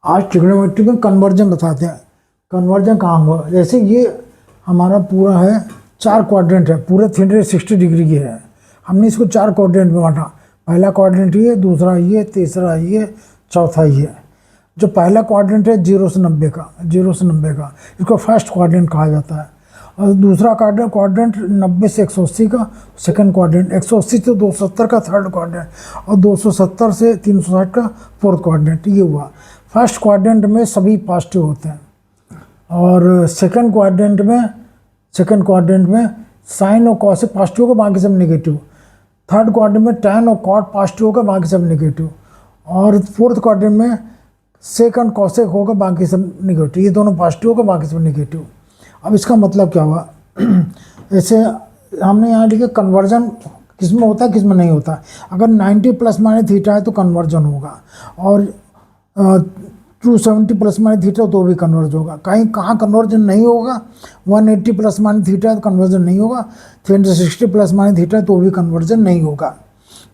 आज ट्रिग्नोमेट्री में कन्वर्जन बताते हैं। कन्वर्जन कहाँ हुआ, जैसे ये हमारा पूरा है 4 क्वाड्रेंट है, पूरे 360 डिग्री की है। हमने इसको 4 क्वाड्रेंट में बांटा। पहला क्वाड्रेंट ये, दूसरा ये, तीसरा ये, चौथा ये। जो पहला क्वाड्रेंट है 0 से 90 का, 0 से 90 का, इसको फर्स्ट क्वाड्रेंट कहा जाता है। और दूसरा क्वाड्रेंट 90 से 180 का सेकंड क्वाड्रेंट, 180 से 270 का थर्ड क्वाड्रेंट, और 270 से 360 का फोर्थ क्वाड्रेंट। ये हुआ। फर्स्ट क्वाड्रेंट में सभी पॉजिटिव होते हैं, और सेकंड क्वाड्रेंट में साइन और कॉस पॉजिटिव होगा, बाकी सब नेगेटिव। थर्ड क्वाड्रेंट में टैन और कॉट पॉजिटिव होगा, बाकी सब नेगेटिव। और फोर्थ क्वाड्रेंट में सेकंड कॉसेक होगा, बाकी सब नेगेटिव। ये दोनों पॉजिटिव होगा, बाकी सब नेगेटिव। अब इसका मतलब क्या हुआ, ऐसे हमने यहाँ लिखे कन्वर्जन किस में होता है, किस में नहीं होता। अगर 90 प्लस माइनस थीटा है तो कन्वर्जन होगा, और 270 प्लस माइनस थीटा तो भी कन्वर्ज होगा। कहाँ कन्वर्जन नहीं होगा, 180 प्लस माइनस थीटा तो कन्वर्जन नहीं होगा, 360 प्लस माइनस थीटा तो भी कन्वर्जन नहीं होगा।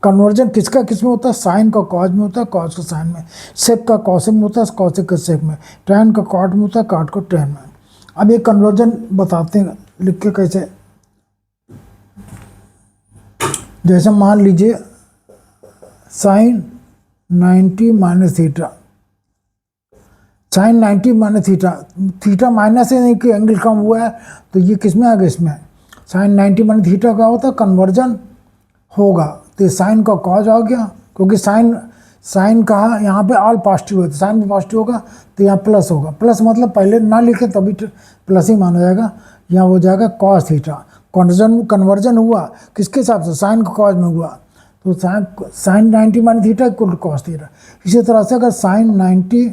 कन्वर्जन किसका किस में होता है, साइन का कॉज में होता है, कॉज का साइन में, सेक का कॉसेक में होता है, कॉसेक का सेक में, टैन का कॉट में होता है, कॉट का टैन में। अब ये कन्वर्जन बताते हैं लिख के कैसे। जैसे मान लीजिए sine 90 minus theta, sine 90 minus theta, theta minus है नहीं कि एंगल कम हुआ है, तो ये किस में आ गया, इसमें। साइन 90 माइनस थीटा क्या होता है, कन्वर्जन होगा, तो साइन का कॉज आ गया, क्योंकि साइन कहा यहाँ पे ऑल पॉजिटिव है, तो साइन भी पॉजिटिव होगा, तो यहाँ प्लस होगा। प्लस मतलब पहले ना लिखे तभी प्लस ही माना जाएगा। यहाँ हो जाएगा कॉस थीटा। कन्वर्जन हुआ किसके हिसाब से, साइन का कॉज में हुआ, तो sine 90 minus theta equal to cos theta. इसी तरह से अगर साइन 90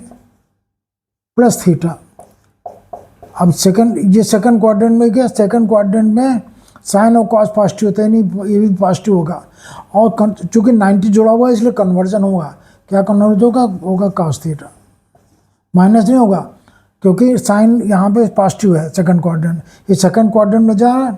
प्लस थीटा, अब सेकंड क्वाड्रेंट में गया, सेकंड क्वाड्रेंट में साइन और कॉस पॉजिटिव होता है, नहीं ये भी पॉजिटिव होगा, और चूंकि 90 जुड़ा हुआ है इसलिए कन्वर्जन होगा। क्या कन्वर्जन होगा कॉस थीटा। माइनस नहीं होगा, क्योंकि साइन यहाँ पे पॉजिटिव है सेकंड क्वाड्रेंट, ये सेकंड क्वाड्रेंट में जा रहा है।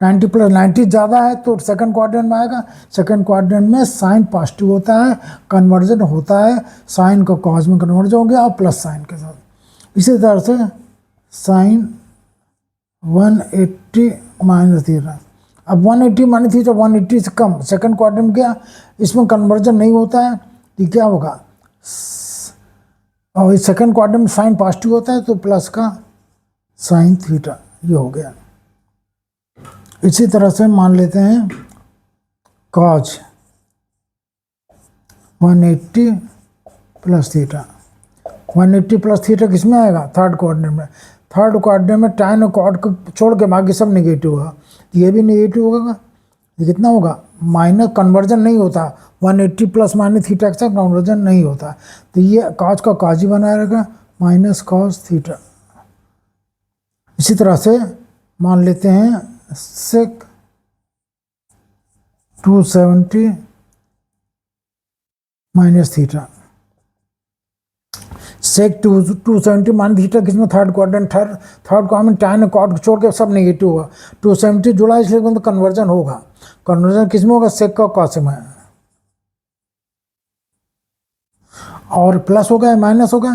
90 प्लस 90 ज़्यादा है तो सेकंड क्वाड्रेंट में आएगा। सेकंड क्वाड्रेंट में साइन पॉजिटिव होता है, कन्वर्जन होता है, साइन का कॉस में कन्वर्जन हो गया, और प्लस साइन के साथ। इसी तरह से साइन 180 माइनस थीटा, अब 180 माइनस थीटा 180 से कम, सेकंड क्वाड्रेंट में गया, इसमें कन्वर्जन नहीं होता है, तो क्या होगा, और इस सेकंड क्वाड्रेंट में साइन पॉजिटिव होता है, तो प्लस का साइन थीटा, ये हो गया। इसी तरह से मान लेते हैं cause 180 plus theta, 180 plus theta किस में आएगा, थर्ड क्वाड्रेंट में। थर्ड क्वाड्रेंट में टैन और कॉट को छोड़ के बाकी सब नेगेटिव होगा, ये भी नेगेटिव होगा। ये कितना होगा, माइनस, कन्वर्जन नहीं होता 180 प्लस माइनस थीटा के साथ कन्वर्जन नहीं होता, तो ये कॉज का कॉज ही बना रहेगा, माइनस कॉस थीटा। इसी तरह से मान लेते हैं sec 270 minus theta, sec 270 minus theta किसमें, third quadrant, third quadrant tan cot को छोड़ के सब नेगेटिव होगा, 270 जुड़ा इसलिए तो कन्वर्जन होगा। कन्वर्जन किसमें होगा, सेक का कॉस में, और प्लस होगा या माइनस होगा,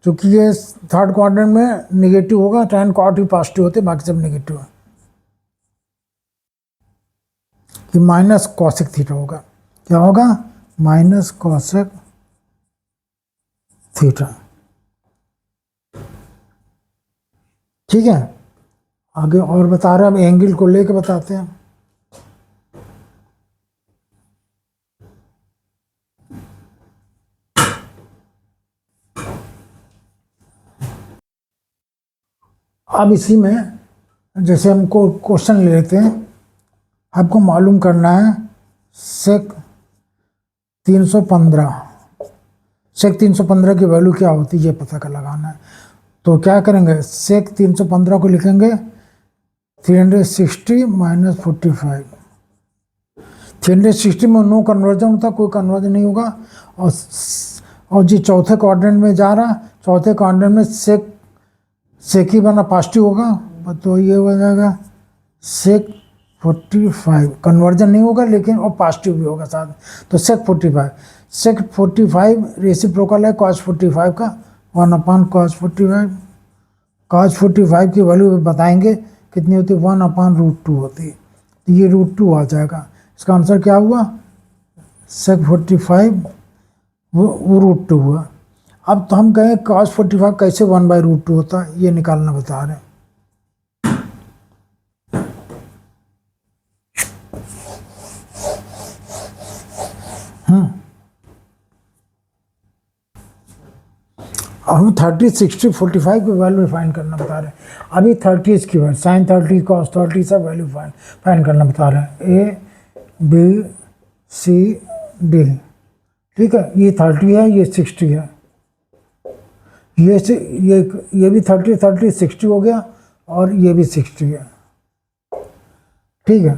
क्योंकि ये थर्ड क्वाड्रेंट में नेगेटिव होगा, टैन कॉट भी पॉजिटिव होते, बाकी सब नेगेटिव है, कि माइनस कॉसेक थीटा होगा। क्या होगा, माइनस कॉसेक थीटा। ठीक है, आगे और बता रहे हैं, अब एंगल को लेके बताते हैं। अब इसी में जैसे हमको क्वेश्चन ले लेते हैं, आपको मालूम करना है सेक 315, सेक 315 की वैल्यू क्या होती है ये पता कर लगाना है। तो क्या करेंगे, सेक 315 को लिखेंगे 360 माइनस 45। 360 में नो कन्वर्जन होता, कोई कन्वर्जन नहीं होगा, और जी चौथे क्वाड्रेंट में जा रहा, चौथे क्वाड्रेंट में सेक ही बना पॉजिटिव होगा, तो ये हो जाएगा सेक 45। कन्वर्जन नहीं होगा लेकिन और पॉजिटिव भी होगा साथ, तो सेक 45। सेक 45 रेसिप्रोकल है कॉस 45 का, 1/cos 45। cos 45 की वैल्यू बताएंगे कितनी होती है, 1/√2 होती है, तो ये √2 आ जाएगा। इसका आंसर क्या हुआ, सेक 45 वो √2 हुआ। अब तो हम कहें cos 45 कैसे 1/√2 होता है, ये निकालना बता रहे हैं। हम 30, 60, 45 की वैल्यू फाइंड करना बता रहे हैं। अभी 30 इसकी वैल्यू, साइन 30, cos 30 सब वैल्यू फाइंड करना बता रहे हैं। A B C D, ठीक है, ये 30 है, ये 60 है, ये भी 30 30 60 हो गया, और ये भी 60 है, ठीक है।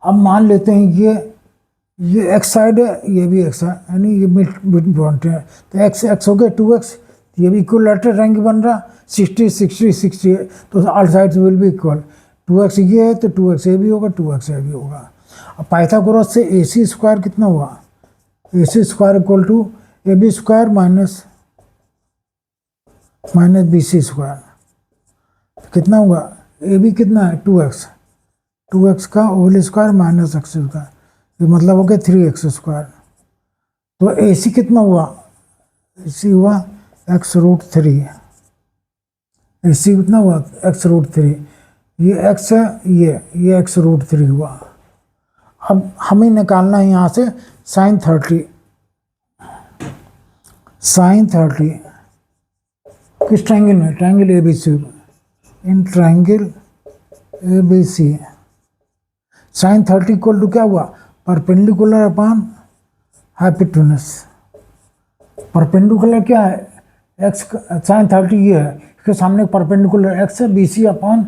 अब मान लेते हैं ये x साइड है, ये भी x है, यानी ये मिड पॉइंट है, तो x हो गया 2x, ये भी इक्वलेटरल ट्रायंगल बन रहा, 60 60 60 है, तो all sides will be equal. 2x ये है तो 2x ये भी होगा, 2x ये भी होगा। अब पाइथागोरस से AC स्क्वायर कितना हुआ, AC square equal to AB square minus BC square, कितना हुआ, AB कितना है 2x का whole square minus x square, ये मतलब हो गया 3x स्क्वायर। तो AC कितना हुआ, AC हुआ x√3, AC कितना हुआ x√3, ये x है, ये x√3 हुआ। अब हमें निकालना है यहाँ से साइन 30 किस ट्रायंगल में, ट्रायंगल ABC में, in triangle ABC sine 30 equal to क्या हुआ, परपेंडिकुलर अपॉन हाइपोटेन्यूस। परपेंडिकुलर क्या है, x साइन 30 ये है, इसके सामने परपेंडिकुलर x है, BC अपॉन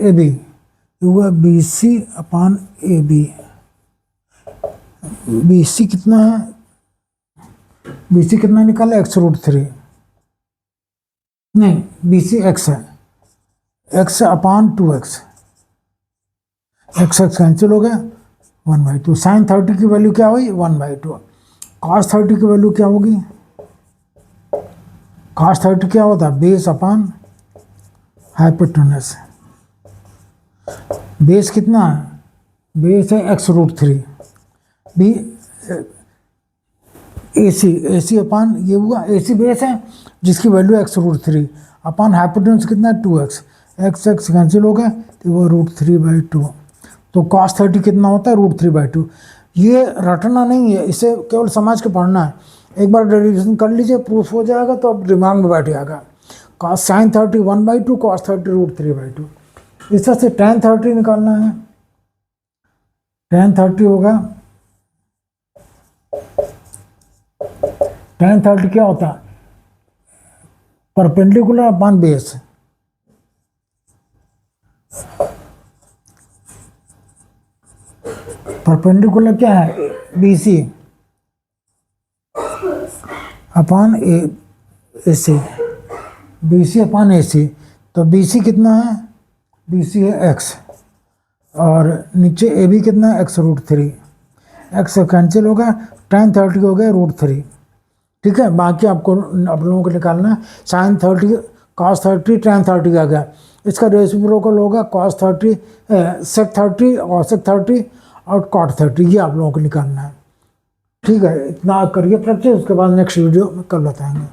AB, हुआ BC अपॉन AB। BC कितना है, BC कितना निकाला, x√3, नहीं BC x है, x upon 2x, x cancel हो गया, 1/2। साइन 30 की वैल्यू क्या हुई, 1/2। cos 30 की वैल्यू क्या होगी, cos 30 क्या होता है, बेस अपॉन हाइपोटेन्यूस। बेस कितना है, बेस है x√3, बी AC अपॉन ये हुआ, AC बेस है जिसकी वैल्यू x√3 अपॉन हाइपोटेन्यूस कितना है 2x, x कैंसिल हो गया, तो वो √3/2। तो cos 30 कितना होता है, √3/2। ये रटना नहीं है, इसे केवल समझ के पढ़ना है। एक बार डेरिवेशन कर लीजिए, प्रूफ हो जाएगा, तो अब दिमाग में बैठ जाएगा। cos sine 30 1/2, cos 30 √3/2। इस तरह से tan 30 निकालना है, tan 30 होगा, tan 30 क्या होता है, परपेंडिकुलर अपॉन बेस। परपेंडिकुलर क्या है, BC upon AC, BC upon AC। तो BC कितना है, BC है x, और नीचे AB कितना है, x√3, x कैंसिल हो गया, tan 30 हो गया √3, ठीक है। बाकी आपको आप लोगों को निकालना है, साइन 30 cos 30 tan 30 आ गया, इसका रेसिप्रोकल होगा cos 30 sec 30 और sec 30 और cot 30, ये आप लोगों को निकालना है, ठीक है। इतना करिए प्रैक्टिस, उसके बाद नेक्स्ट वीडियो में कल बताएंगे।